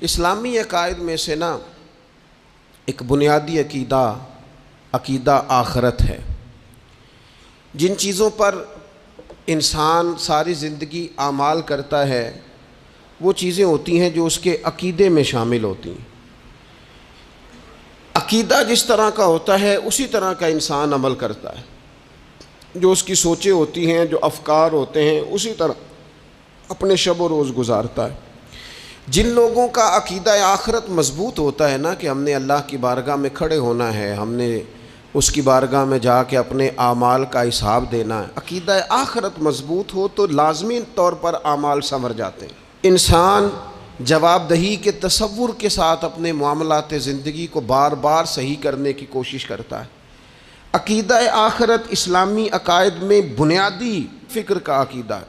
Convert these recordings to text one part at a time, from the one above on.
اسلامی عقائد میں سے نا ایک بنیادی عقیدہ آخرت ہے۔ جن چیزوں پر انسان ساری زندگی اعمال کرتا ہے وہ چیزیں ہوتی ہیں جو اس کے عقیدے میں شامل ہوتی ہیں۔ عقیدہ جس طرح کا ہوتا ہے اسی طرح کا انسان عمل کرتا ہے۔ جو اس کی سوچیں ہوتی ہیں، جو افکار ہوتے ہیں، اسی طرح اپنے شب و روز گزارتا ہے۔ جن لوگوں کا عقیدہ آخرت مضبوط ہوتا ہے نا کہ ہم نے اللہ کی بارگاہ میں کھڑے ہونا ہے، ہم نے اس کی بارگاہ میں جا کے اپنے اعمال کا حساب دینا ہے، عقیدہ آخرت مضبوط ہو تو لازمی طور پر اعمال سنور جاتے ہیں۔ انسان جواب دہی کے تصور کے ساتھ اپنے معاملات زندگی کو بار بار صحیح کرنے کی کوشش کرتا ہے۔ عقیدہ آخرت اسلامی عقائد میں بنیادی فکر کا عقیدہ ہے،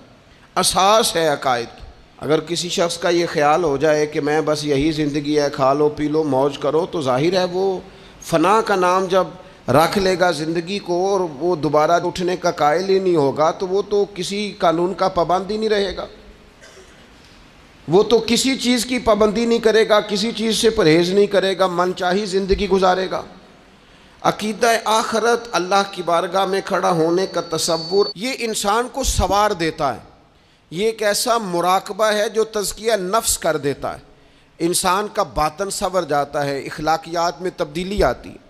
اساس ہے عقائد کی۔ اگر کسی شخص کا یہ خیال ہو جائے کہ میں بس یہی زندگی ہے، کھا لو پی لو موج کرو، تو ظاہر ہے وہ فنا کا نام جب رکھ لے گا زندگی کو اور وہ دوبارہ اٹھنے کا قائل ہی نہیں ہوگا تو وہ تو کسی قانون کا پابند ہی نہیں رہے گا، وہ تو کسی چیز کی پابندی نہیں کرے گا، کسی چیز سے پرہیز نہیں کرے گا، من چاہی زندگی گزارے گا۔ عقیدہ آخرت، اللہ کی بارگاہ میں کھڑا ہونے کا تصور، یہ انسان کو سوار دیتا ہے۔ یہ ایک ایسا مراقبہ ہے جو تزکیہ نفس کر دیتا ہے، انسان کا باطن سنور جاتا ہے، اخلاقیات میں تبدیلی آتی ہے۔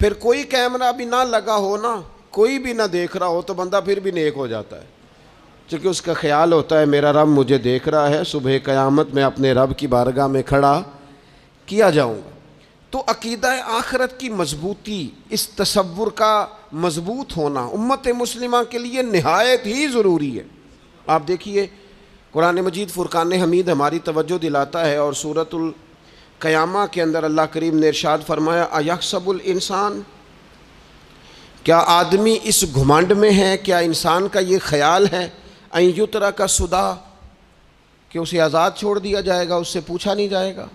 پھر کوئی کیمرہ بھی نہ لگا ہو نا، کوئی بھی نہ دیکھ رہا ہو تو بندہ پھر بھی نیک ہو جاتا ہے، چونکہ اس کا خیال ہوتا ہے میرا رب مجھے دیکھ رہا ہے، صبح قیامت میں اپنے رب کی بارگاہ میں کھڑا کیا جاؤں گا۔ تو عقیدہ آخرت کی مضبوطی، اس تصور کا مضبوط ہونا امت مسلمہ کے لیے نہایت ہی ضروری ہے۔ آپ دیکھیے قرآن مجید فرقان حمید ہماری توجہ دلاتا ہے، اور سورۃ القیامہ کے اندر اللہ کریم نے ارشاد فرمایا ایحسب الانسان، کیا آدمی اس گھمنڈ میں ہے، کیا انسان کا یہ خیال ہے ان یترک سدی، کہ اسے آزاد چھوڑ دیا جائے گا، اس سے پوچھا نہیں جائے گا؟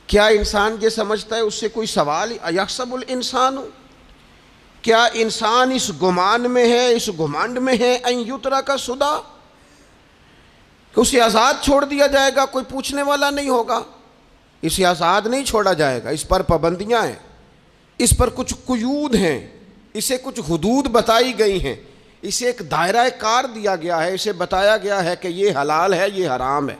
کیا انسان یہ سمجھتا ہے اس سے کوئی سوال ہی؟ ایحسب الانسان، کیا انسان اس گمان میں ہے، اس گھمنڈ میں ہے ان یترک سدی، کہ اسے آزاد چھوڑ دیا جائے گا، کوئی پوچھنے والا نہیں ہوگا؟ اسے آزاد نہیں چھوڑا جائے گا، اس پر پابندیاں ہیں، اس پر کچھ قیود ہیں، اسے کچھ حدود بتائی گئی ہیں، اسے ایک دائرہ کار دیا گیا ہے، اسے بتایا گیا ہے کہ یہ حلال ہے، یہ حرام ہے،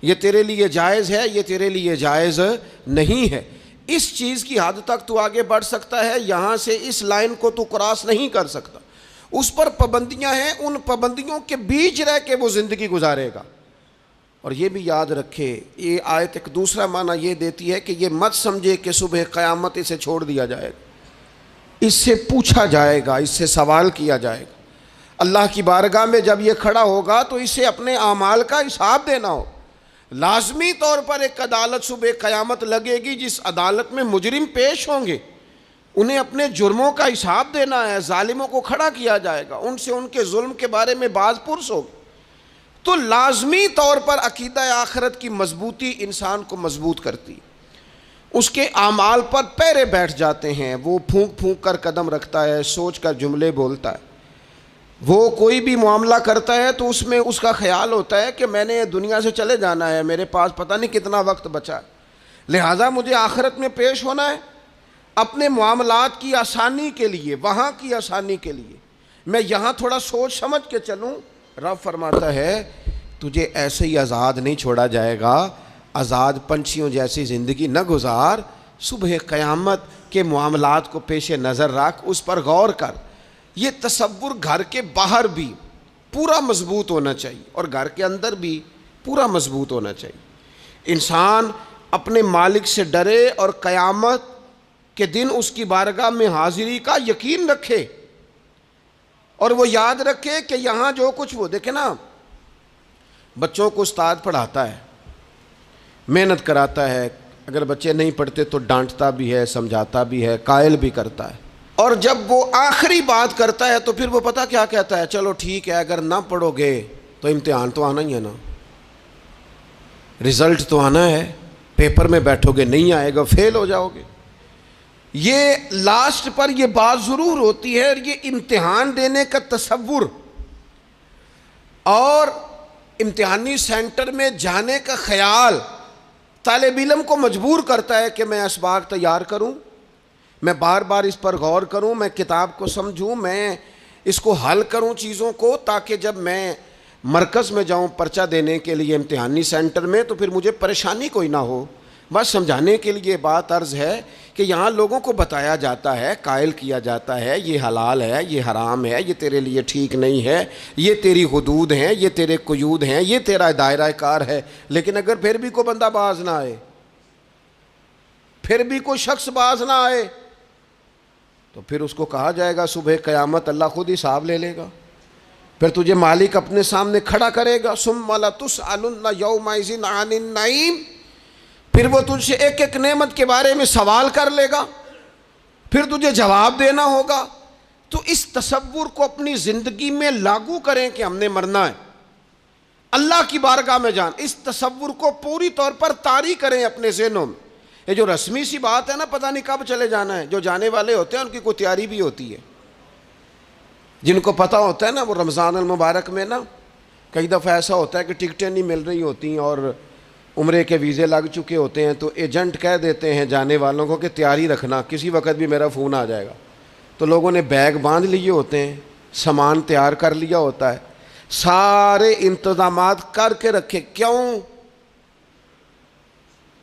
یہ تیرے لیے جائز ہے، یہ تیرے لیے جائز نہیں ہے۔ اس چیز کی حد تک تو آگے بڑھ سکتا ہے، یہاں سے اس لائن کو تو کراس نہیں کر سکتا، اس پر پابندیاں ہیں، ان پابندیوں کے بیچ رہ کے وہ زندگی گزارے گا۔ اور یہ بھی یاد رکھے، یہ آیت ایک دوسرا معنی یہ دیتی ہے کہ یہ مت سمجھے کہ صبح قیامت اسے چھوڑ دیا جائے گا، اس سے پوچھا جائے گا، اس سے سوال کیا جائے گا۔ اللہ کی بارگاہ میں جب یہ کھڑا ہوگا تو اسے اپنے اعمال کا حساب دینا ہو۔ لازمی طور پر ایک عدالت صبح قیامت لگے گی، جس عدالت میں مجرم پیش ہوں گے، انہیں اپنے جرموں کا حساب دینا ہے، ظالموں کو کھڑا کیا جائے گا، ان سے ان کے ظلم کے بارے میں باز پرس ہوگی۔ تو لازمی طور پر عقیدہ آخرت کی مضبوطی انسان کو مضبوط کرتی، اس کے اعمال پر پیرے بیٹھ جاتے ہیں، وہ پھونک پھونک کر قدم رکھتا ہے، سوچ کر جملے بولتا ہے، وہ کوئی بھی معاملہ کرتا ہے تو اس میں اس کا خیال ہوتا ہے کہ میں نے دنیا سے چلے جانا ہے، میرے پاس پتہ نہیں کتنا وقت بچا ہے، لہٰذا مجھے آخرت میں پیش ہونا ہے اپنے معاملات کی آسانی کے لیے، وہاں کی آسانی کے لیے میں یہاں تھوڑا سوچ سمجھ کے چلوں۔ رب فرماتا ہے تجھے ایسے ہی آزاد نہیں چھوڑا جائے گا، آزاد پنچھیوں جیسی زندگی نہ گزار، صبح قیامت کے معاملات کو پیش نظر رکھ، اس پر غور کر۔ یہ تصور گھر کے باہر بھی پورا مضبوط ہونا چاہیے اور گھر کے اندر بھی پورا مضبوط ہونا چاہیے۔ انسان اپنے مالک سے ڈرے اور قیامت کے دن اس کی بارگاہ میں حاضری کا یقین رکھے، اور وہ یاد رکھے کہ یہاں جو کچھ وہ دیکھے نا، بچوں کو استاد پڑھاتا ہے، محنت کراتا ہے، اگر بچے نہیں پڑھتے تو ڈانٹتا بھی ہے، سمجھاتا بھی ہے، قائل بھی کرتا ہے، اور جب وہ آخری بات کرتا ہے تو پھر وہ پتہ کیا کہتا ہے؟ چلو ٹھیک ہے، اگر نہ پڑھو گے تو امتحان تو آنا ہی ہے نا، رزلٹ تو آنا ہے، پیپر میں بیٹھو گے نہیں آئے گا، فیل ہو جاؤ گے۔ یہ لاسٹ پر یہ بات ضرور ہوتی ہے، اور یہ امتحان دینے کا تصور اور امتحانی سینٹر میں جانے کا خیال طالب علم کو مجبور کرتا ہے کہ میں اسباق تیار کروں، میں بار بار اس پر غور کروں، میں کتاب کو سمجھوں، میں اس کو حل کروں چیزوں کو، تاکہ جب میں مرکز میں جاؤں پرچہ دینے کے لیے امتحانی سینٹر میں تو پھر مجھے پریشانی کوئی نہ ہو۔ بس سمجھانے کے لیے بات عرض ہے کہ یہاں لوگوں کو بتایا جاتا ہے، قائل کیا جاتا ہے یہ حلال ہے، یہ حرام ہے، یہ تیرے لیے ٹھیک نہیں ہے، یہ تیری حدود ہیں، یہ تیرے قیود ہیں، یہ تیرا دائرہ کار ہے۔ لیکن اگر پھر بھی کوئی بندہ باز نہ آئے، پھر بھی کوئی شخص باز نہ آئے، تو پھر اس کو کہا جائے گا صبح قیامت اللہ خود حساب لے لے گا، پھر تجھے مالک اپنے سامنے کھڑا کرے گا، ثم لتسألن یومئذ عن النعیم، پھر وہ تجھ سے ایک ایک نعمت کے بارے میں سوال کر لے گا، پھر تجھے جواب دینا ہوگا۔ تو اس تصور کو اپنی زندگی میں لاگو کریں کہ ہم نے مرنا ہے، اللہ کی بارگاہ میں جان، اس تصور کو پوری طور پر طاری کریں اپنے ذہنوں میں۔ یہ جو رسمی سی بات ہے نا، پتہ نہیں کب چلے جانا ہے، جو جانے والے ہوتے ہیں ان کی کوئی تیاری بھی ہوتی ہے۔ جن کو پتہ ہوتا ہے نا، وہ رمضان المبارک میں نا کئی دفعہ ایسا ہوتا ہے کہ ٹکٹیں نہیں مل رہی ہوتی اور عمرے کے ویزے لگ چکے ہوتے ہیں، تو ایجنٹ کہہ دیتے ہیں جانے والوں کو کہ تیاری رکھنا، کسی وقت بھی میرا فون آ جائے گا۔ تو لوگوں نے بیگ باندھ لیے ہوتے ہیں، سامان تیار کر لیا ہوتا ہے، سارے انتظامات کر کے رکھے، کیوں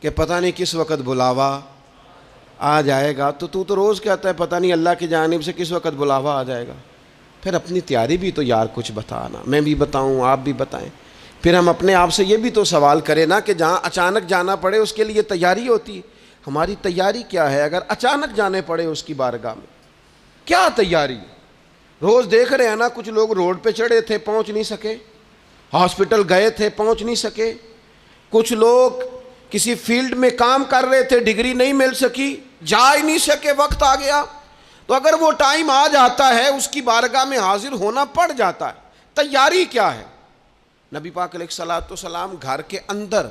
کہ پتہ نہیں کس وقت بلاوا آ جائے گا۔ تو روز کہتا ہے پتہ نہیں اللہ کی جانب سے کس وقت بلاوا آ جائے گا۔ پھر اپنی تیاری بھی تو یار کچھ بتانا، میں بھی بتاؤں، آپ بھی بتائیں۔ پھر ہم اپنے آپ سے یہ بھی تو سوال کریں نا کہ جہاں اچانک جانا پڑے اس کے لیے تیاری ہوتی ہے، ہماری تیاری کیا ہے؟ اگر اچانک جانے پڑے اس کی بارگاہ میں کیا تیاری؟ روز دیکھ رہے ہیں نا، کچھ لوگ روڈ پہ چڑھے تھے پہنچ نہیں سکے، ہاسپٹل گئے تھے پہنچ نہیں سکے، کچھ لوگ کسی فیلڈ میں کام کر رہے تھے، ڈگری نہیں مل سکی، جا ہی نہیں سکے، وقت آ گیا۔ تو اگر وہ ٹائم آ جاتا ہے اس کی بارگاہ میں حاضر ہونا پڑ جاتا ہے۔ تیاری کیا ہے؟ نبی پاک علیہ الصلوۃ والسلام گھر کے اندر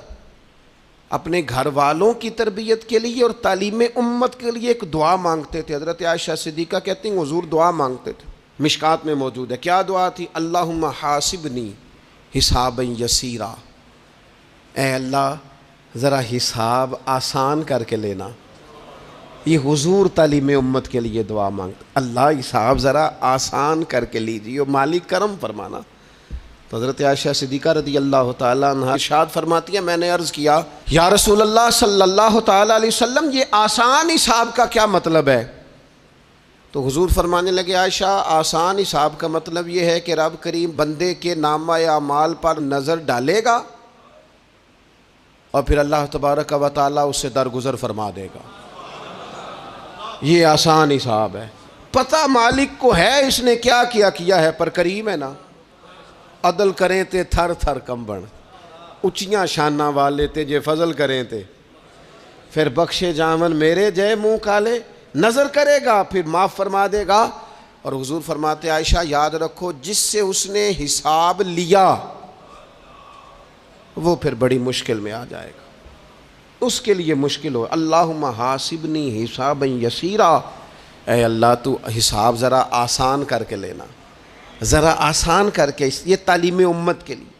اپنے گھر والوں کی تربیت کے لیے اور تعلیم امت کے لیے ایک دعا مانگتے تھے۔ حضرت عائشہ صدیقہ کہتی ہیں حضور دعا مانگتے تھے، مشکات میں موجود ہے۔ کیا دعا تھی؟ اللہم حاسبنی حسابا یسیرا، اے اللہ ذرا حساب آسان کر کے لینا۔ یہ حضور تعلیم امت کے لیے دعا مانگتے، اللہ حساب ذرا آسان کر کے لیجیے، مالک کرم فرمانا۔ تو حضرت عائشہ صدیقہ رضی اللہ تعالیٰ عنہ ارشاد فرماتی ہے، میں نے عرض کیا یا رسول اللہ صلی اللہ تعالیٰ علیہ وسلم یہ آسان حساب کا کیا مطلب ہے؟ تو حضور فرمانے لگے عائشہ آسان حساب کا مطلب یہ ہے کہ رب کریم بندے کے نامہ اعمال پر نظر ڈالے گا اور پھر اللہ تبارک و تعالیٰ اس سے درگزر فرما دے گا۔ یہ آسان حساب ہے، پتہ مالک کو ہے اس نے کیا کیا ہے، پر کریم ہے نا۔ عدل کریں تے تھر تھر کمبن، اچیاں شانہ والے تے جے فضل کریں تے پھر بخشے جامن میرے جے منہ کالے، نظر کرے گا پھر معاف فرما دے گا۔ اور حضور فرماتے عائشہ یاد رکھو جس سے اس نے حساب لیا وہ پھر بڑی مشکل میں آ جائے گا، اس کے لیے مشکل ہو۔ اللہم حاسبنی حسابا یسیرا، اے اللہ تو حساب ذرا آسان کر کے لینا، ذرا آسان کر کے۔ یہ تعلیم امت کے لیے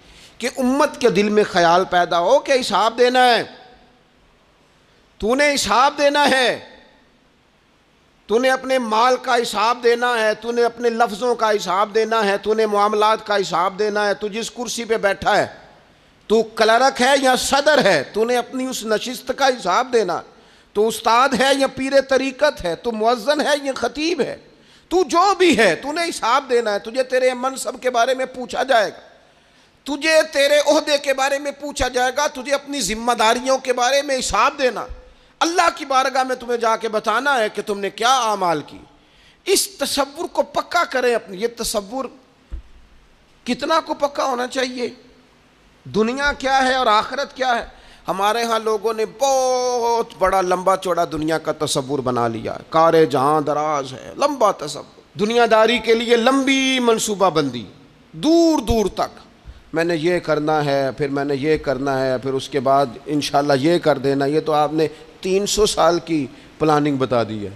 کہ امت کے دل میں خیال پیدا ہو کہ حساب دینا ہے، تو نے حساب دینا ہے، تو نے اپنے مال کا حساب دینا ہے، تو نے اپنے لفظوں کا حساب دینا ہے، تو نے معاملات کا حساب دینا ہے۔ تو جس کرسی پہ بیٹھا ہے، تو کلرک ہے یا صدر ہے، تو نے اپنی اس نشست کا حساب دینا۔ تو استاد ہے یا پیر طریقت ہے، تو مؤذن ہے یا خطیب ہے، تو جو بھی ہے تو نے حساب دینا ہے۔ تجھے تیرے منصب کے بارے میں پوچھا جائے گا، تجھے تیرے عہدے کے بارے میں پوچھا جائے گا، تجھے اپنی ذمہ داریوں کے بارے میں حساب دینا، اللہ کی بارگاہ میں تمہیں جا کے بتانا ہے کہ تم نے کیا اعمال کی۔ اس تصور کو پکا کریں اپنے۔ یہ تصور کتنا کو پکا ہونا چاہیے، دنیا کیا ہے اور آخرت کیا ہے۔ ہمارے ہاں لوگوں نے بہت بڑا لمبا چوڑا دنیا کا تصور بنا لیا ہے، کار جہاں دراز ہے، لمبا تصور، دنیا داری کے لیے لمبی منصوبہ بندی، دور دور تک میں نے یہ کرنا ہے، پھر میں نے یہ کرنا ہے، پھر اس کے بعد انشاءاللہ یہ کر دینا۔ یہ تو آپ نے 300 سال کی پلاننگ بتا دی ہے،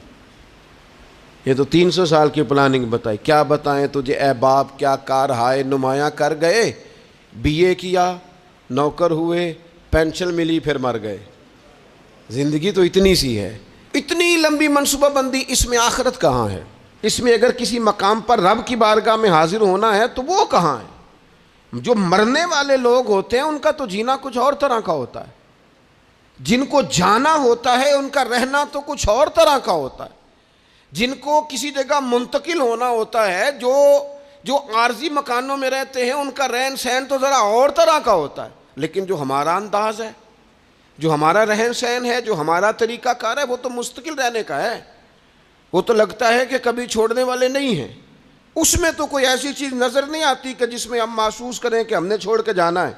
یہ تو 300 سال کی پلاننگ بتائی۔ کیا بتائیں تجھے اے باپ، کیا کار ہائے نمایاں کر گئے، بی اے کیا، نوکر ہوئے، پینشن ملی، پھر مر گئے۔ زندگی تو اتنی سی ہے، اتنی لمبی منصوبہ بندی، اس میں آخرت کہاں ہے؟ اس میں اگر کسی مقام پر رب کی بارگاہ میں حاضر ہونا ہے تو وہ کہاں ہے؟ جو مرنے والے لوگ ہوتے ہیں ان کا تو جینا کچھ اور طرح کا ہوتا ہے، جن کو جانا ہوتا ہے ان کا رہنا تو کچھ اور طرح کا ہوتا ہے، جن کو کسی جگہ منتقل ہونا ہوتا ہے، جو عارضی مکانوں میں رہتے ہیں ان کا رہن سہن تو ذرا اور طرح کا ہوتا ہے، لیکن جو ہمارا انداز ہے، جو ہمارا رہن سہن ہے، جو ہمارا طریقہ کار ہے، وہ تو مستقل رہنے کا ہے، وہ تو لگتا ہے کہ کبھی چھوڑنے والے نہیں ہیں، اس میں تو کوئی ایسی چیز نظر نہیں آتی کہ جس میں ہم محسوس کریں کہ ہم نے چھوڑ کے جانا ہے۔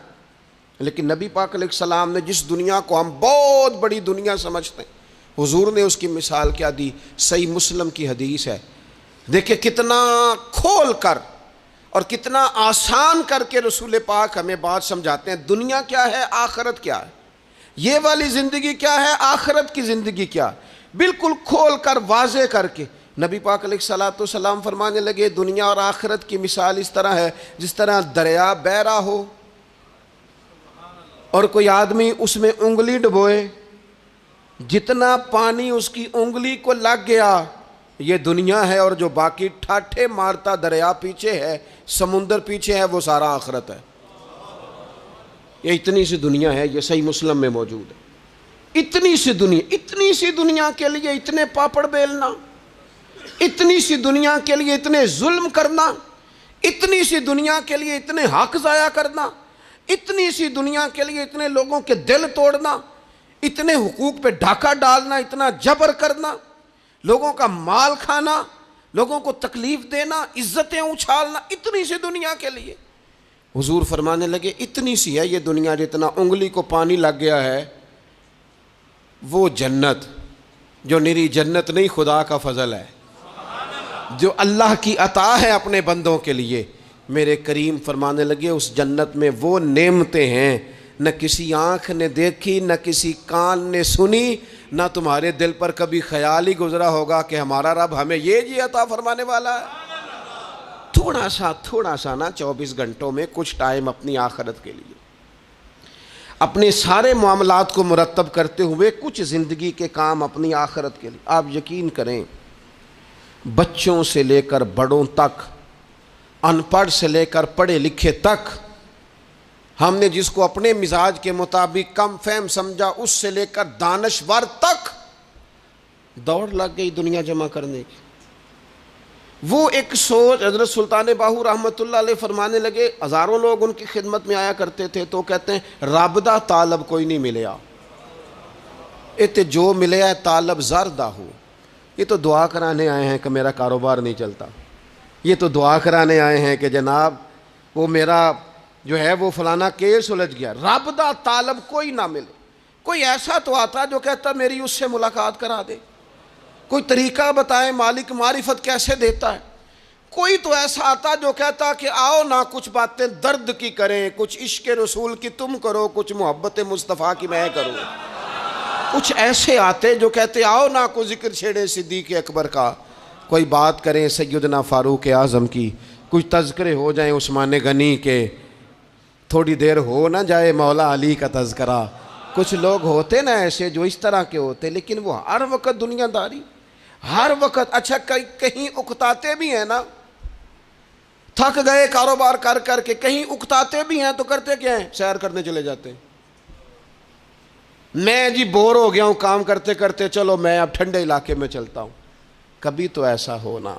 لیکن نبی پاک علیہ السلام نے جس دنیا کو ہم بہت بڑی دنیا سمجھتے ہیں، حضور نے اس کی مثال کیا دی؟ صحیح مسلم کی حدیث ہے، دیکھیں کتنا کھول کر اور کتنا آسان کر کے رسول پاک ہمیں بات سمجھاتے ہیں، دنیا کیا ہے، آخرت کیا ہے، یہ والی زندگی کیا ہے، آخرت کی زندگی کیا، بالکل کھول کر واضح کر کے نبی پاک علیہ الصلوۃ والسلام فرمانے لگے دنیا اور آخرت کی مثال اس طرح ہے جس طرح دریا بہہ رہا ہو اور کوئی آدمی اس میں انگلی ڈبوئے، جتنا پانی اس کی انگلی کو لگ گیا یہ دنیا ہے، اور جو باقی ٹھاٹھے مارتا دریا پیچھے ہے، سمندر پیچھے ہے، وہ سارا آخرت ہے۔ یہ اتنی سی دنیا ہے، یہ صحیح مسلم میں موجود ہے۔ اتنی سی دنیا کے لیے اتنے پاپڑ بیلنا، اتنی سی دنیا کے لیے اتنے ظلم کرنا، اتنی سی دنیا کے لیے اتنے حق ضائع کرنا، اتنی سی دنیا کے لیے اتنے لوگوں کے دل توڑنا، اتنے حقوق پہ ڈھاکہ ڈالنا، اتنا جبر کرنا، لوگوں کا مال کھانا، لوگوں کو تکلیف دینا، عزتیں اچھالنا، اتنی سی دنیا کے لیے حضور فرمانے لگے اتنی سی ہے یہ دنیا، جتنا انگلی کو پانی لگ گیا ہے وہ جنت، جو نری جنت نہیں، خدا کا فضل ہے، جو اللہ کی عطا ہے اپنے بندوں کے لیے۔ میرے کریم فرمانے لگے اس جنت میں وہ نعمتیں ہیں نہ کسی آنکھ نے دیکھی، نہ کسی کان نے سنی، نہ تمہارے دل پر کبھی خیال ہی گزرا ہوگا کہ ہمارا رب ہمیں یہ جی عطا فرمانے والا ہے۔ تھوڑا سا نا 24 گھنٹوں میں کچھ ٹائم اپنی آخرت کے لیے، اپنے سارے معاملات کو مرتب کرتے ہوئے کچھ زندگی کے کام اپنی آخرت کے لیے۔ آپ یقین کریں بچوں سے لے کر بڑوں تک، ان پڑھ سے لے کر پڑھے لکھے تک، ہم نے جس کو اپنے مزاج کے مطابق کم فہم سمجھا اس سے لے کر دانشور تک دوڑ لگ گئی دنیا جمع کرنے کی۔ وہ ایک سوچ حضرت سلطان باہو رحمۃ اللہ علیہ فرمانے لگے، ہزاروں لوگ ان کی خدمت میں آیا کرتے تھے تو کہتے ہیں رابدہ طالب کوئی نہیں ملیا، ات جو ملے ہے طالب زردہ ہو، یہ تو دعا کرانے آئے ہیں کہ میرا کاروبار نہیں چلتا، یہ تو دعا کرانے آئے ہیں کہ جناب وہ میرا جو ہے وہ فلانا کیس سلجھ گیا۔ رابدہ طالب کوئی نہ ملے، کوئی ایسا تو آتا جو کہتا میری اس سے ملاقات کرا دے، کوئی طریقہ بتائیں مالک معرفت کیسے دیتا ہے، کوئی تو ایسا آتا جو کہتا کہ آؤ نہ کچھ باتیں درد کی کریں، کچھ عشق رسول کی تم کرو، کچھ محبت مصطفیٰ کی میں کروں۔ کچھ ایسے آتے جو کہتے آؤ نہ کوئی ذکر چھیڑے صدیق اکبر کا، کوئی بات کریں سیدنا فاروق اعظم کی، کچھ تذکرے ہو جائیں عثمان غنی کے، تھوڑی دیر ہو نہ جائے مولا علی کا تذکرہ۔ کچھ لوگ ہوتے نا ایسے جو اس طرح کے ہوتے، لیکن وہ ہر وقت دنیا داری، ہر وقت اچھا کہیں اکتاتے بھی ہیں نا، تھک گئے کاروبار کر کر کے، کہیں اکتاتے بھی ہیں تو کرتے کیا ہیں، سیر کرنے چلے جاتے ہیں۔ میں جی بور ہو گیا ہوں کام کرتے کرتے، چلو میں اب ٹھنڈے علاقے میں چلتا ہوں۔ کبھی تو ایسا ہونا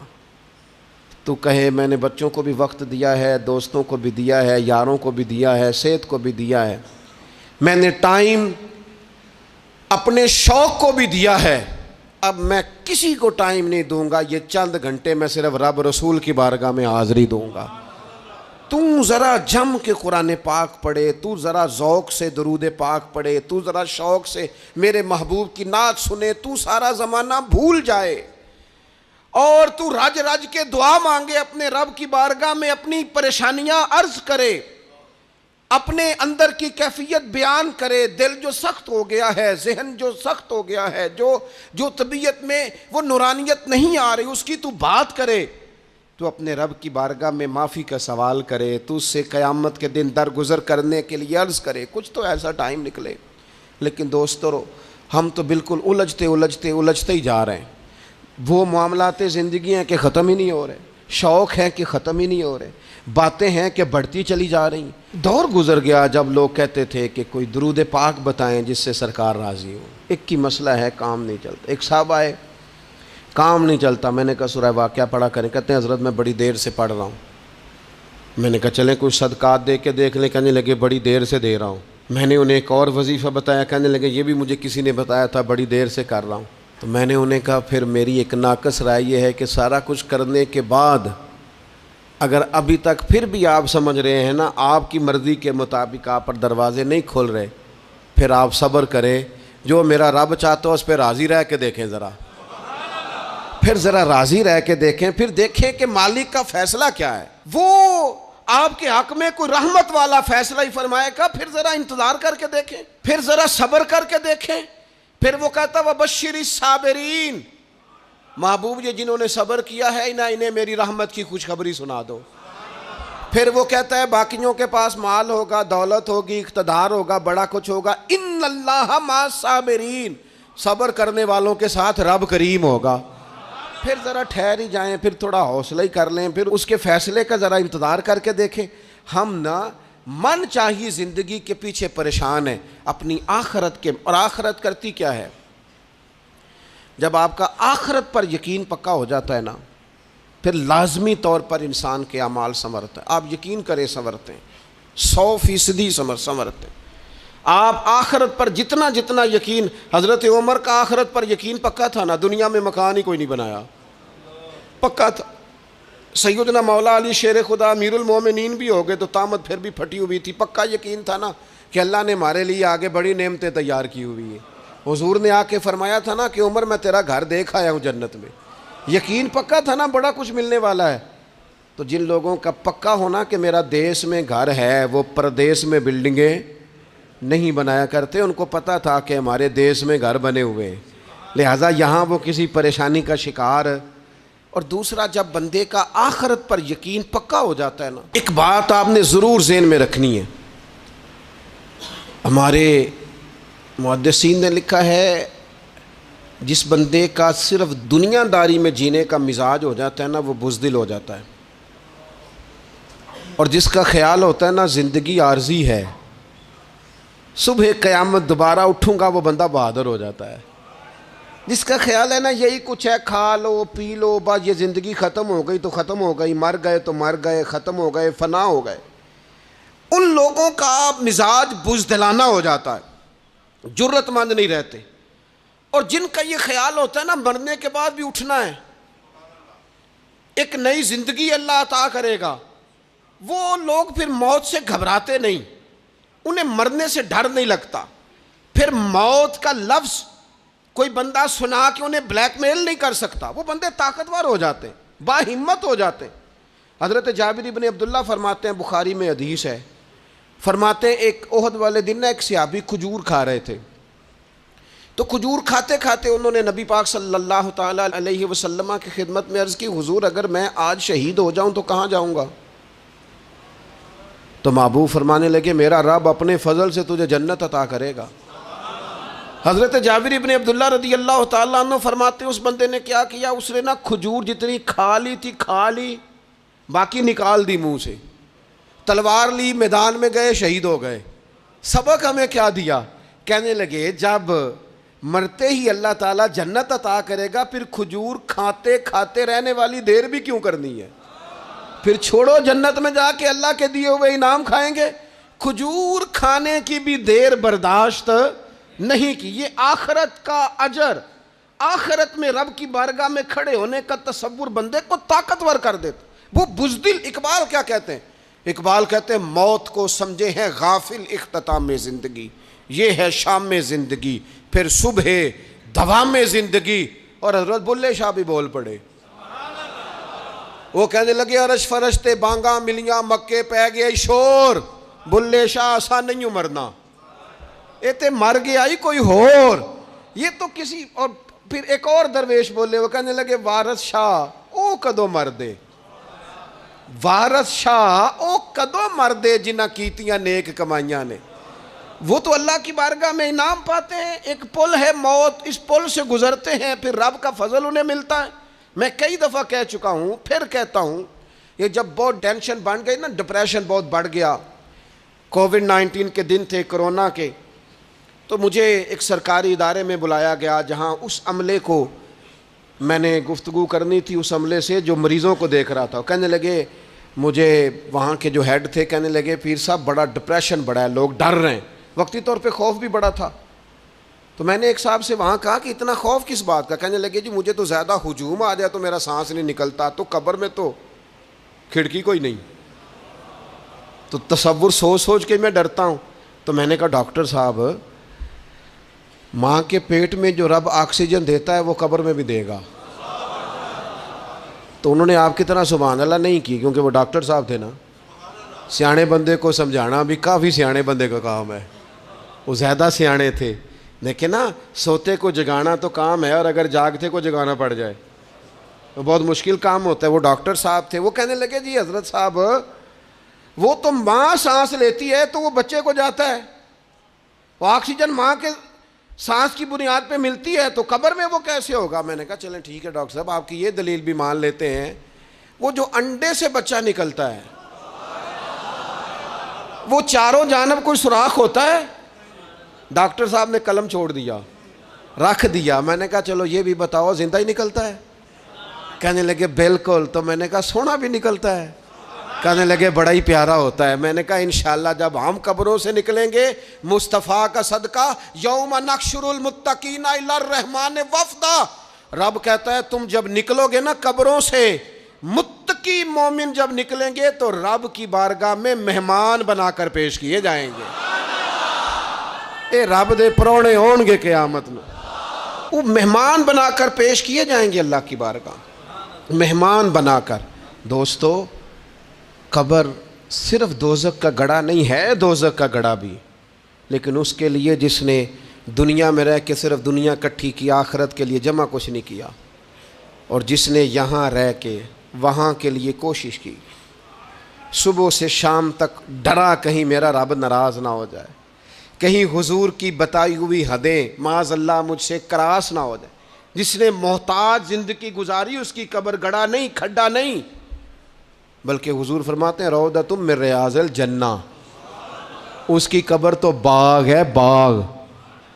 تو کہے میں نے بچوں کو بھی وقت دیا ہے، دوستوں کو بھی دیا ہے، یاروں کو بھی دیا ہے، صحت کو بھی دیا ہے، میں نے ٹائم اپنے شوق کو بھی دیا ہے، اب میں کسی کو ٹائم نہیں دوں گا، یہ چند گھنٹے میں صرف رب رسول کی بارگاہ میں حاضری دوں گا۔ تو ذرا جم کے قرآن پاک پڑھے، تو ذرا ذوق سے درود پاک پڑھے، تو ذرا شوق سے میرے محبوب کی نعت سنے، تو سارا زمانہ بھول جائے اور تو رج رج کے دعا مانگے اپنے رب کی بارگاہ میں، اپنی پریشانیاں عرض کرے، اپنے اندر کی کیفیت بیان کرے، دل جو سخت ہو گیا ہے، ذہن جو سخت ہو گیا ہے، جو طبیعت میں وہ نورانیت نہیں آ رہی، اس کی تو بات کرے، تو اپنے رب کی بارگاہ میں معافی کا سوال کرے، تو اس سے قیامت کے دن درگزر کرنے کے لیے عرض کرے، کچھ تو ایسا ٹائم نکلے۔ لیکن دوستو ہم تو بالکل الجھتے ہی جا رہے ہیں. وہ معاملات زندگی ہیں کہ ختم ہی نہیں ہو رہے, شوق ہیں کہ ختم ہی نہیں ہو رہے, باتیں ہیں کہ بڑھتی چلی جا رہی ہیں. دور گزر گیا جب لوگ کہتے تھے کہ کوئی درود پاک بتائیں جس سے سرکار راضی ہو. ایک کی مسئلہ ہے کام نہیں چلتا. ایک صاحب آئے, کام نہیں چلتا. میں نے کہا سورہ واقعہ پڑھا کریں. کہتے ہیں حضرت میں بڑی دیر سے پڑھ رہا ہوں. میں نے کہا چلیں کوئی صدقات دے کے دیکھ لیں. کہنے لگے بڑی دیر سے دے رہا ہوں. میں نے انہیں ایک اور وظیفہ بتایا. کہنے لگے یہ بھی مجھے کسی نے بتایا تھا, بڑی دیر سے کر رہا ہوں. تو میں نے انہیں کہا پھر میری ایک ناقص رائے یہ ہے کہ سارا کچھ کرنے کے بعد اگر ابھی تک پھر بھی آپ سمجھ رہے ہیں نا آپ کی مرضی کے مطابق آپ پر دروازے نہیں کھل رہے, پھر آپ صبر کریں. جو میرا رب چاہتا ہو اس پہ راضی رہ کے دیکھیں ذرا. پھر ذرا راضی رہ کے دیکھیں, پھر دیکھیں کہ مالک کا فیصلہ کیا ہے. وہ آپ کے حق میں کوئی رحمت والا فیصلہ ہی فرمائے گا. پھر ذرا انتظار کر کے دیکھیں, پھر ذرا صبر کر کے دیکھیں. پھر وہ کہتا وبشر الصابرین, محبوب یہ جنہوں نے صبر کیا ہے انہیں میری رحمت کی خوشخبری سنا دو. پھر وہ کہتا ہے باقیوں کے پاس مال ہوگا, دولت ہوگی, اقتدار ہوگا, بڑا کچھ ہوگا, ان اللہ مع الصابرین, صبر کرنے والوں کے ساتھ رب کریم ہوگا. پھر ذرا ٹھہر ہی جائیں, پھر تھوڑا حوصلہ ہی کر لیں, پھر اس کے فیصلے کا ذرا انتظار کر کے دیکھیں. ہم نا من چاہیے زندگی کے پیچھے پریشان ہیں اپنی آخرت کے. اور آخرت کرتی کیا ہے؟ جب آپ کا آخرت پر یقین پکا ہو جاتا ہے نا, پھر لازمی طور پر انسان کے اعمال سنورتے ہیں. آپ یقین کریں سنورتے ہیں, 100% سنورتے ہیں. آپ آخرت پر جتنا جتنا یقین, حضرت عمر کا آخرت پر یقین پکا تھا نا, دنیا میں مکان ہی کوئی نہیں بنایا, پکا تھا. سیدنا مولا علی شیر خدا امیر المومنین بھی ہو گئے تو طامت پھر بھی پھٹی ہوئی تھی. پکا یقین تھا نا کہ اللہ نے ہمارے لیے آگے بڑی نعمتیں تیار کی ہوئی ہیں. حضور نے آ کے فرمایا تھا نا کہ عمر میں تیرا گھر دیکھ آیا ہوں جنت میں. یقین پکا تھا نا بڑا کچھ ملنے والا ہے. تو جن لوگوں کا پکا ہونا کہ میرا دیس میں گھر ہے, وہ پردیس میں بلڈنگیں نہیں بنایا کرتے. ان کو پتہ تھا کہ ہمارے دیس میں گھر بنے ہوئے, لہٰذا یہاں وہ کسی پریشانی کا شکار. اور دوسرا, جب بندے کا آخرت پر یقین پکا ہو جاتا ہے نا, ایک بات آپ نے ضرور ذہن میں رکھنی ہے. ہمارے محدثین نے لکھا ہے جس بندے کا صرف دنیا داری میں جینے کا مزاج ہو جاتا ہے نا, وہ بزدل ہو جاتا ہے. اور جس کا خیال ہوتا ہے نا زندگی عارضی ہے, صبح قیامت دوبارہ اٹھوں گا, وہ بندہ بہادر ہو جاتا ہے. جس کا خیال ہے نا یہی کچھ ہے, کھا لو پی لو بس, یہ زندگی ختم ہو گئی تو ختم ہو گئی, مر گئے تو مر گئے, ختم ہو گئے, فنا ہو گئے, ان لوگوں کا مزاج بزدلانہ ہو جاتا ہے, جرت مند نہیں رہتے. اور جن کا یہ خیال ہوتا ہے نا مرنے کے بعد بھی اٹھنا ہے, ایک نئی زندگی اللہ عطا کرے گا, وہ لوگ پھر موت سے گھبراتے نہیں, انہیں مرنے سے ڈر نہیں لگتا. پھر موت کا لفظ کوئی بندہ سنا کہ انہیں بلیک میل نہیں کر سکتا. وہ بندے طاقتور ہو جاتے ہیں, باہمت ہو جاتے ہیں. حضرت جابر بن عبداللہ فرماتے ہیں, بخاری میں حدیث ہے, فرماتے ہیں ایک احد والے دن ایک صحابی کھجور کھا رہے تھے. تو کھجور کھاتے کھاتے انہوں نے نبی پاک صلی اللہ تعالیٰ علیہ وسلم کی خدمت میں عرض کی, حضور اگر میں آج شہید ہو جاؤں تو کہاں جاؤں گا؟ تو محبوب فرمانے لگے میرا رب اپنے فضل سے تجھے جنت عطا کرے گا. حضرت جابر ابن عبداللہ رضی اللہ تعالیٰ عنہ فرماتے ہیں اس بندے نے کیا کیا, اس نے نا کھجور جتنی کھا لی تھی کھا لی, باقی نکال دی منہ سے, تلوار لی, میدان میں گئے, شہید ہو گئے. سبق ہمیں کیا دیا؟ کہنے لگے جب مرتے ہی اللہ تعالیٰ جنت عطا کرے گا, پھر کھجور کھاتے کھاتے رہنے والی دیر بھی کیوں کرنی ہے؟ پھر چھوڑو, جنت میں جا کے اللہ کے دیے ہوئے انعام کھائیں گے. کھجور کھانے کی بھی دیر برداشت نہیں کی. یہ آخرت کا اجر, آخرت میں رب کی بارگاہ میں کھڑے ہونے کا تصور بندے کو طاقتور کر دیتا. وہ بزدل. اقبال کیا کہتے ہیں؟ اقبال کہتے ہیں موت کو سمجھے ہیں غافل اختتام زندگی, یہ ہے شام زندگی, پھر صبح دوام زندگی. اور حضرت بلے شاہ بھی بول پڑے, وہ کہنے لگے عرش فرشتے بانگا ملیاں مکے پہ گئے شور, بلے شاہ آسان نہیں ہوں مرنا, یہ تے مر گیا ہی کوئی ہور, یہ تو کسی. اور پھر ایک اور درویش بولے, وہ کہنے لگے وارث شاہ او کدو مردے, وارث شاہ او کدو مردے جنہ کیتیاں نیک کمائیاں نے. وہ تو اللہ کی بارگاہ میں انعام پاتے ہیں. ایک پل ہے موت، اس پل سے گزرتے ہیں، پھر رب کا فضل انہیں ملتا ہے. میں کئی دفعہ کہہ چکا ہوں، پھر کہتا ہوں، یہ جب بہت ٹینشن بن گئی نا، ڈپریشن بہت بڑھ گیا، کووڈ-19 کے دن تھے، کرونا کے، تو مجھے ایک سرکاری ادارے میں بلایا گیا جہاں اس عملے کو میں نے گفتگو کرنی تھی، اس عملے سے جو مریضوں کو دیکھ رہا تھا. کہنے لگے، مجھے وہاں کے جو ہیڈ تھے کہنے لگے، پیر صاحب بڑا ڈپریشن بڑا ہے، لوگ ڈر رہے ہیں. وقتی طور پہ خوف بھی بڑا تھا. تو میں نے ایک صاحب سے وہاں کہا کہ اتنا خوف کس بات کا؟ کہنے لگے، جی مجھے تو زیادہ ہجوم آ جائے تو میرا سانس نہیں نکلتا، تو قبر میں تو کھڑکی کوئی نہیں، تو تصور سوچ سوچ کے میں ڈرتا ہوں. تو میں نے کہا، ڈاکٹر صاحب ماں کے پیٹ میں جو رب آکسیجن دیتا ہے وہ قبر میں بھی دے گا. تو انہوں نے آپ کی طرح سبحان اللہ نہیں کی، کیونکہ وہ ڈاکٹر صاحب تھے نا. سیانے بندے کو سمجھانا بھی کافی سیانے بندے کا کام ہے، وہ زیادہ سیانے تھے. لیکن نا، سوتے کو جگانا تو کام ہے، اور اگر جاگتے کو جگانا پڑ جائے تو بہت مشکل کام ہوتا ہے. وہ ڈاکٹر صاحب تھے. وہ کہنے لگے، جی حضرت صاحب، وہ تو ماں سانس لیتی ہے تو وہ بچے کو جاتا ہے، وہ آکسیجن ماں کے سانس کی بنیاد پہ ملتی ہے، تو قبر میں وہ کیسے ہوگا؟ میں نے کہا چلیں ٹھیک ہے ڈاکٹر صاحب، آپ کی یہ دلیل بھی مان لیتے ہیں. وہ جو انڈے سے بچہ نکلتا ہے، وہ چاروں جانب کوئی سوراخ ہوتا ہے؟ ڈاکٹر صاحب نے قلم چھوڑ دیا، رکھ دیا. میں نے کہا چلو یہ بھی بتاؤ، زندہ ہی نکلتا ہے؟ کہنے لگے بالکل. تو میں نے کہا سونا بھی نکلتا ہے؟ کہنے لگے بڑا ہی پیارا ہوتا ہے. میں نے کہا انشاءاللہ جب ہم قبروں سے نکلیں گے، مصطفیٰ کا صدقہ، یوم نحشر المتقین الی الرحمن وفدا، رب کہتا ہے تم جب نکلو گے نا قبروں سے، متقی مومن جب نکلیں گے تو رب کی بارگاہ میں مہمان بنا کر پیش کیے جائیں گے. اے رب دے پرونے ہون گے قیامت میں، وہ مہمان بنا کر پیش کیے جائیں گے اللہ کی بارگاہ، مہمان بنا کر. دوستو، قبر صرف دوزخ کا گڑھا نہیں ہے، دوزخ کا گڑھا بھی، لیکن اس کے لیے جس نے دنیا میں رہ کے صرف دنیا کٹھی کی، آخرت کے لیے جمع کچھ نہیں کیا، اور جس نے یہاں رہ کے وہاں کے لیے کوشش کی، صبح سے شام تک ڈرا کہیں میرا رب ناراض نہ ہو جائے، کہیں حضور کی بتائی ہوئی حدیں معاذ اللہ مجھ سے کراس نہ ہو جائے. جس نے محتاج زندگی گزاری، اس کی قبر گڑھا نہیں، کھڈا نہیں، بلکہ حضور فرماتے ہیں روضۃ من ریاض الجنہ، اس کی قبر تو باغ ہے، باغ.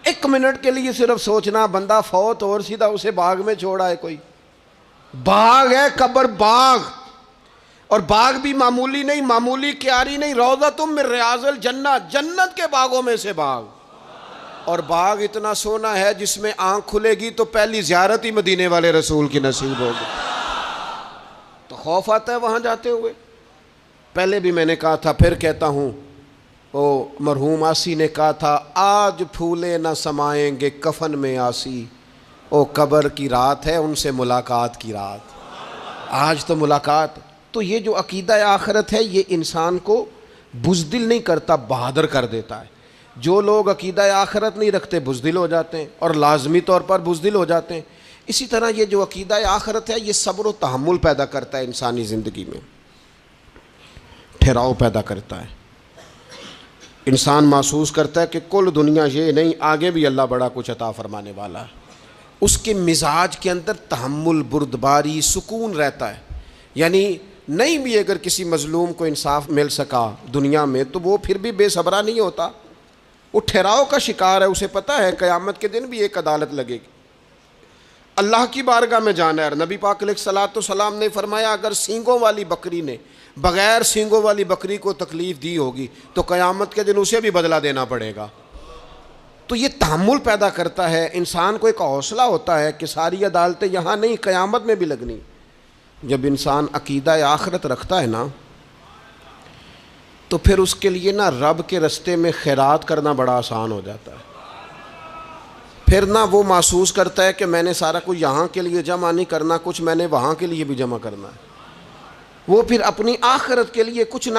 ایک منٹ کے لیے صرف سوچنا، بندہ فوت اور سیدھا اسے باغ میں چھوڑا ہے کوئی، باغ ہے قبر، باغ. اور باغ بھی معمولی نہیں، معمولی کیاری نہیں، روضۃ من ریاض الجنہ، جنت کے باغوں میں سے باغ. اور باغ اتنا سونا ہے جس میں آنکھ کھلے گی تو پہلی زیارت ہی مدینے والے رسول کی نصیب ہوگی. تو خوف آتا ہے وہاں جاتے ہوئے. پہلے بھی میں نے کہا تھا، پھر کہتا ہوں، وہ مرحوم آسی نے کہا تھا، آج پھولے نہ سمائیں گے کفن میں آسی، او قبر کی رات ہے ان سے ملاقات کی رات. آج تو ملاقات. تو یہ جو عقیدہ آخرت ہے، یہ انسان کو بزدل نہیں کرتا، بہادر کر دیتا ہے. جو لوگ عقیدہ آخرت نہیں رکھتے بزدل ہو جاتے ہیں، اور لازمی طور پر بزدل ہو جاتے ہیں. اسی طرح یہ جو عقیدہ آخرت ہے، یہ صبر و تحمل پیدا کرتا ہے انسانی زندگی میں، ٹھہراؤ پیدا کرتا ہے. انسان محسوس کرتا ہے کہ کل دنیا یہ نہیں، آگے بھی اللہ بڑا کچھ عطا فرمانے والا ہے. اس کے مزاج کے اندر تحمل، بردباری، سکون رہتا ہے. یعنی نہیں بھی اگر کسی مظلوم کو انصاف مل سکا دنیا میں تو وہ پھر بھی بے صبرا نہیں ہوتا، وہ ٹھہراؤ کا شکار ہے. اسے پتہ ہے قیامت کے دن بھی ایک عدالت لگے گی، اللہ کی بارگاہ میں جانا ہے. نبی پاک علیہ الصلوۃ والسلام نے فرمایا، اگر سینگوں والی بکری نے بغیر سینگوں والی بکری کو تکلیف دی ہوگی تو قیامت کے دن اسے بھی بدلہ دینا پڑے گا. تو یہ تحمل پیدا کرتا ہے انسان کو، ایک حوصلہ ہوتا ہے کہ ساری عدالتیں یہاں نہیں، قیامت میں بھی لگنی. جب انسان عقیدہ آخرت رکھتا ہے نا، تو پھر اس کے لیے نا رب کے رستے میں خیرات کرنا بڑا آسان ہو جاتا ہے. پھر نہ وہ محسوس کرتا ہے کہ میں نے سارا کچھ یہاں کے لیے جمع نہیں کرنا، کچھ میں نے وہاں کے لیے بھی جمع کرنا ہے. وہ پھر اپنی آخرت کے لیے کچھ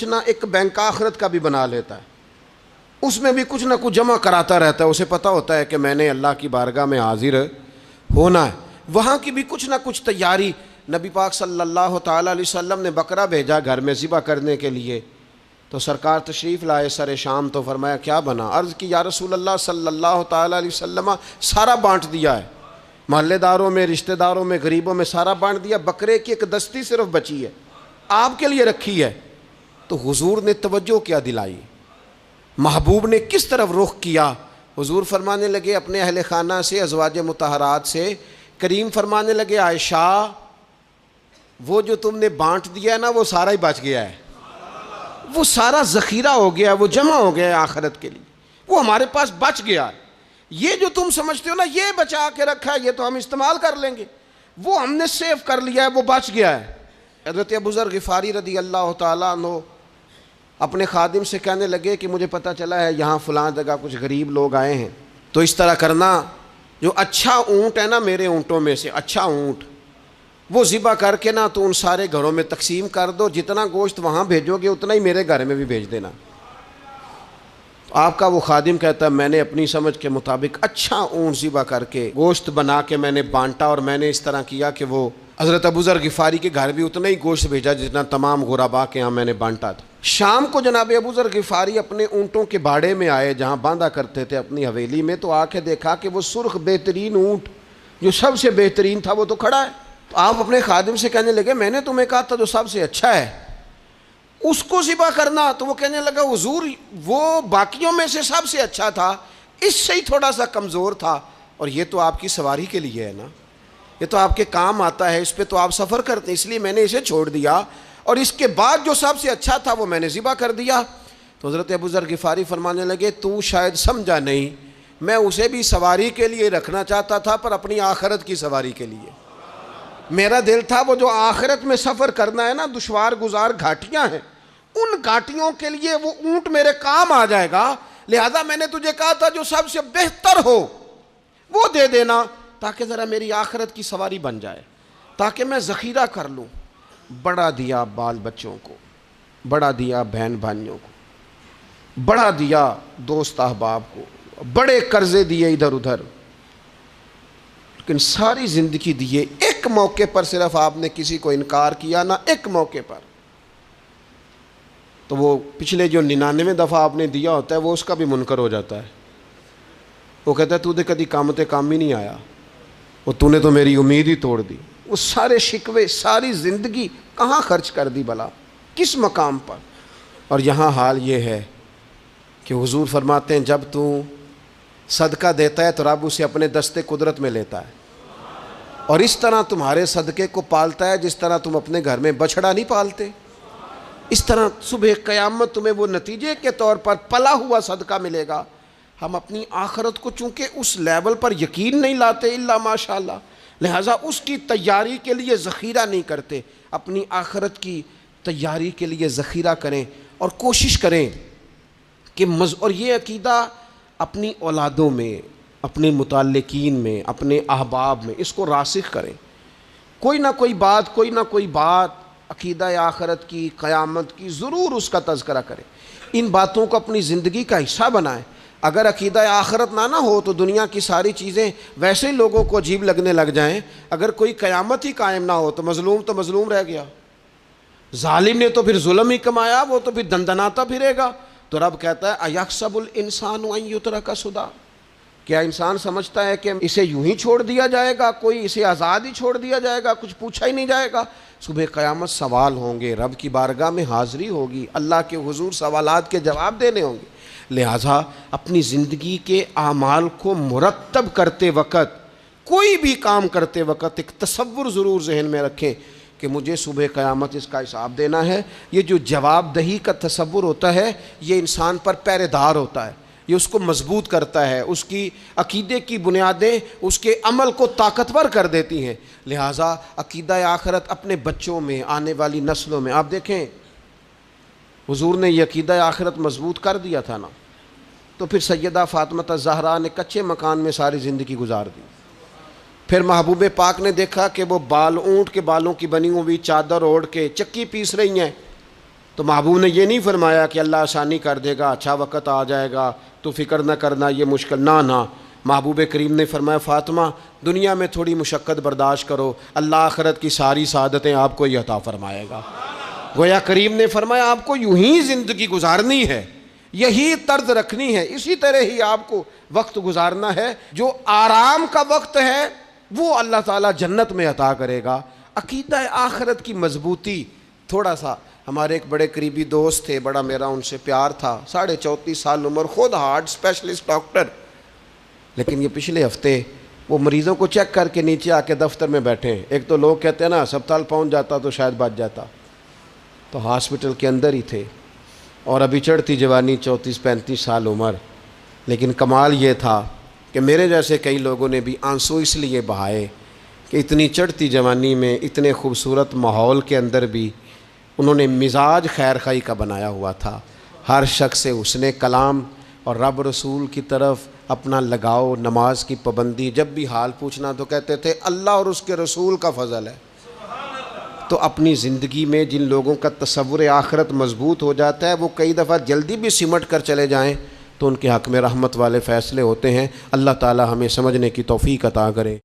نہ ایک بینک آخرت کا بھی بنا لیتا ہے، اس میں بھی کچھ نہ کچھ جمع کراتا رہتا ہے. اسے پتہ ہوتا ہے کہ میں نے اللہ کی بارگاہ میں حاضر ہونا ہے، وہاں کی بھی کچھ نہ کچھ تیاری. نبی پاک صلی اللہ تعالیٰ علیہ وسلم نے بکرا بھیجا گھر میں ذبح کرنے کے لیے، تو سرکار تشریف لائے سر شام، تو فرمایا کیا بنا؟ عرض کی یا رسول اللہ صلی اللہ تعالیٰ علیہ وسلم سارا بانٹ دیا ہے، محلے داروں میں، رشتہ داروں میں، غریبوں میں سارا بانٹ دیا، بکرے کی ایک دستی صرف بچی ہے، آپ کے لیے رکھی ہے۔ تو حضور نے توجہ کیا دلائی، محبوب نے کس طرف رخ کیا؟ حضور فرمانے لگے اپنے اہل خانہ سے، ازواج مطہرات سے، کریم فرمانے لگے عائشہ وہ جو تم نے بانٹ دیا ہے نا وہ سارا ہی بچ گیا ہے، وہ سارا ذخیرہ ہو گیا ہے، وہ جمع ہو گیا ہے آخرت کے لیے، وہ ہمارے پاس بچ گیا ہے۔ یہ جو تم سمجھتے ہو نا یہ بچا کے رکھا ہے، یہ تو ہم استعمال کر لیں گے، وہ ہم نے سیو کر لیا ہے، وہ بچ گیا ہے۔ حضرت ابوذر غفاری رضی اللہ تعالیٰ عنہ اپنے خادم سے کہنے لگے کہ مجھے پتہ چلا ہے یہاں فلاں جگہ کچھ غریب لوگ آئے ہیں، تو اس طرح کرنا، جو اچھا اونٹ ہے نا میرے اونٹوں میں سے، اچھا اونٹ وہ ذبح کر کے نا تو ان سارے گھروں میں تقسیم کر دو، جتنا گوشت وہاں بھیجو گے اتنا ہی میرے گھر میں بھی بھیج دینا۔ آپ کا وہ خادم کہتا ہے میں نے اپنی سمجھ کے مطابق اچھا اونٹ ذبح کر کے گوشت بنا کے میں نے بانٹا، اور میں نے اس طرح کیا کہ وہ حضرت ابوذر غفاری کے گھر بھی اتنا ہی گوشت بھیجا جتنا تمام غرباء کے ہاں میں نے بانٹا تھا۔ شام کو جناب ابوذر غفاری اپنے اونٹوں کے باڑے میں آئے جہاں باندھا کرتے تھے اپنی حویلی میں، تو آ کے دیکھا کہ وہ سرخ بہترین اونٹ جو سب سے بہترین تھا وہ تو کھڑا ہے۔ تو آپ اپنے خادم سے کہنے لگے میں نے تمہیں کہا تھا جو سب سے اچھا ہے اس کو ذبح کرنا، تو وہ کہنے لگا حضور وہ باقیوں میں سے سب سے اچھا تھا، اس سے ہی تھوڑا سا کمزور تھا، اور یہ تو آپ کی سواری کے لیے ہے نا، یہ تو آپ کے کام آتا ہے، اس پہ تو آپ سفر کرتے ہیں، اس لیے میں نے اسے چھوڑ دیا، اور اس کے بعد جو سب سے اچھا تھا وہ میں نے ذبح کر دیا۔ تو حضرت ابوذر غفاری فرمانے لگے تو شاید سمجھا نہیں، میں اسے بھی سواری کے لیے رکھنا چاہتا تھا پر اپنی آخرت کی سواری کے لیے، میرا دل تھا وہ جو آخرت میں سفر کرنا ہے نا، دشوار گزار گھاٹیاں ہیں، ان گھاٹیوں کے لیے وہ اونٹ میرے کام آ جائے گا، لہذا میں نے تجھے کہا تھا جو سب سے بہتر ہو وہ دے دینا تاکہ ذرا میری آخرت کی سواری بن جائے، تاکہ میں ذخیرہ کر لوں۔ بڑا دیا بال بچوں کو، بڑا دیا بہن بھائیوں کو، بڑا دیا دوست احباب کو، بڑے قرضے دیے ادھر ادھر، لیکن ساری زندگی دیے، ایک موقع پر صرف آپ نے کسی کو انکار کیا نہ، ایک موقع پر، تو وہ پچھلے جو 99 دفعہ آپ نے دیا ہوتا ہے وہ اس کا بھی منکر ہو جاتا ہے، وہ کہتا ہے تو نے کدی کام تے کام ہی نہیں آیا، وہ تو نے تو میری امید ہی توڑ دی۔ وہ سارے شکوے، ساری زندگی کہاں خرچ کر دی بلا، کس مقام پر؟ اور یہاں حال یہ ہے کہ حضور فرماتے ہیں جب تو صدقہ دیتا ہے تو رب اسے اپنے دستے قدرت میں لیتا ہے، اور اس طرح تمہارے صدقے کو پالتا ہے جس طرح تم اپنے گھر میں بچھڑا نہیں پالتے، اس طرح صبح قیامت تمہیں وہ نتیجے کے طور پر پلا ہوا صدقہ ملے گا۔ ہم اپنی آخرت کو چونکہ اس لیول پر یقین نہیں لاتے الا ماشاءاللہ، لہٰذا اس کی تیاری کے لیے ذخیرہ نہیں کرتے، اپنی آخرت کی تیاری کے لیے ذخیرہ کریں اور کوشش کریں کہ اور یہ عقیدہ اپنی اولادوں میں، اپنے متعلقین میں، اپنے احباب میں اس کو راسخ کریں، کوئی نہ کوئی بات عقیدہ آخرت کی، قیامت کی ضرور اس کا تذکرہ کریں، ان باتوں کو اپنی زندگی کا حصہ بنائیں۔ اگر عقیدہ آخرت نہ ہو تو دنیا کی ساری چیزیں ویسے ہی لوگوں کو عجیب لگنے لگ جائیں، اگر کوئی قیامت ہی قائم نہ ہو تو مظلوم رہ گیا، ظالم نے تو پھر ظلم ہی کمایا، وہ تو پھر دندناتا پھرے گا۔ تو رب کہتا ہے اَيَحْسَبُ الْإِنسَانُ أَن يُتْرَكَ سُدًى، کیا انسان سمجھتا ہے کہ اسے یوں ہی چھوڑ دیا جائے گا، کوئی اسے آزاد ہی چھوڑ دیا جائے گا، کچھ پوچھا ہی نہیں جائے گا؟ صبح قیامت سوال ہوں گے، رب کی بارگاہ میں حاضری ہوگی، اللہ کے حضور سوالات کے جواب دینے ہوں گے، لہٰذا اپنی زندگی کے اعمال کو مرتب کرتے وقت، کوئی بھی کام کرتے وقت ایک تصور ضرور ذہن میں رکھیں کہ مجھے صبح قیامت اس کا حساب دینا ہے۔ یہ جو جواب دہی کا تصور ہوتا ہے یہ انسان پر پہرے دار ہوتا ہے، یہ اس کو مضبوط کرتا ہے، اس کی عقیدے کی بنیادیں اس کے عمل کو طاقتور کر دیتی ہیں۔ لہٰذا عقیدہ آخرت اپنے بچوں میں، آنے والی نسلوں میں، آپ دیکھیں حضور نے یہ عقیدہ آخرت مضبوط کر دیا تھا نا، تو پھر سیدہ فاطمہ الزہرا نے کچے مکان میں ساری زندگی گزار دی، پھر محبوب پاک نے دیکھا کہ وہ اونٹ کے بالوں کی بنی ہوئی چادر اوڑھ کے چکی پیس رہی ہیں، تو محبوب نے یہ نہیں فرمایا کہ اللہ آسانی کر دے گا، اچھا وقت آ جائے گا تو فکر نہ کرنا، یہ مشکل نہ، محبوب کریم نے فرمایا فاطمہ دنیا میں تھوڑی مشقت برداشت کرو، اللہ آخرت کی ساری سعادتیں آپ کو ہی عطا فرمائے گا۔ گویا کریم نے فرمایا آپ کو یوں ہی زندگی گزارنی ہے، یہی طرز رکھنی ہے، اسی طرح ہی آپ کو وقت گزارنا ہے۔ جو آرام کا وقت ہے وہ اللہ تعالیٰ جنت میں عطا کرے گا۔ عقیدہ آخرت کی مضبوطی، تھوڑا سا ہمارے ایک بڑے قریبی دوست تھے، بڑا میرا ان سے پیار تھا، 34.5 سال عمر، خود ہارٹ اسپیشلسٹ ڈاکٹر، لیکن یہ پچھلے ہفتے وہ مریضوں کو چیک کر کے نیچے آ کے دفتر میں بیٹھے ہیں۔ ایک تو لوگ کہتے ہیں نا ہسپتال پہنچ جاتا تو شاید بچ جاتا، تو ہاسپٹل کے اندر ہی تھے، اور ابھی چڑھتی جوانی، 34-35 سال عمر۔ لیکن کمال یہ تھا کہ میرے جیسے کئی لوگوں نے بھی آنسو اس لیے بہائے کہ اتنی چڑھتی جوانی میں اتنے خوبصورت ماحول کے اندر بھی انہوں نے مزاج خیر خواہی کا بنایا ہوا تھا، ہر شخص سے حسن کلام اور رب رسول کی طرف اپنا لگاؤ، نماز کی پابندی، جب بھی حال پوچھنا تو کہتے تھے اللہ اور اس کے رسول کا فضل ہے۔ تو اپنی زندگی میں جن لوگوں کا تصور آخرت مضبوط ہو جاتا ہے وہ کئی دفعہ جلدی بھی سمٹ کر چلے جائیں تو ان کے حق میں رحمت والے فیصلے ہوتے ہیں۔ اللہ تعالی ہمیں سمجھنے کی توفیق عطا کرے۔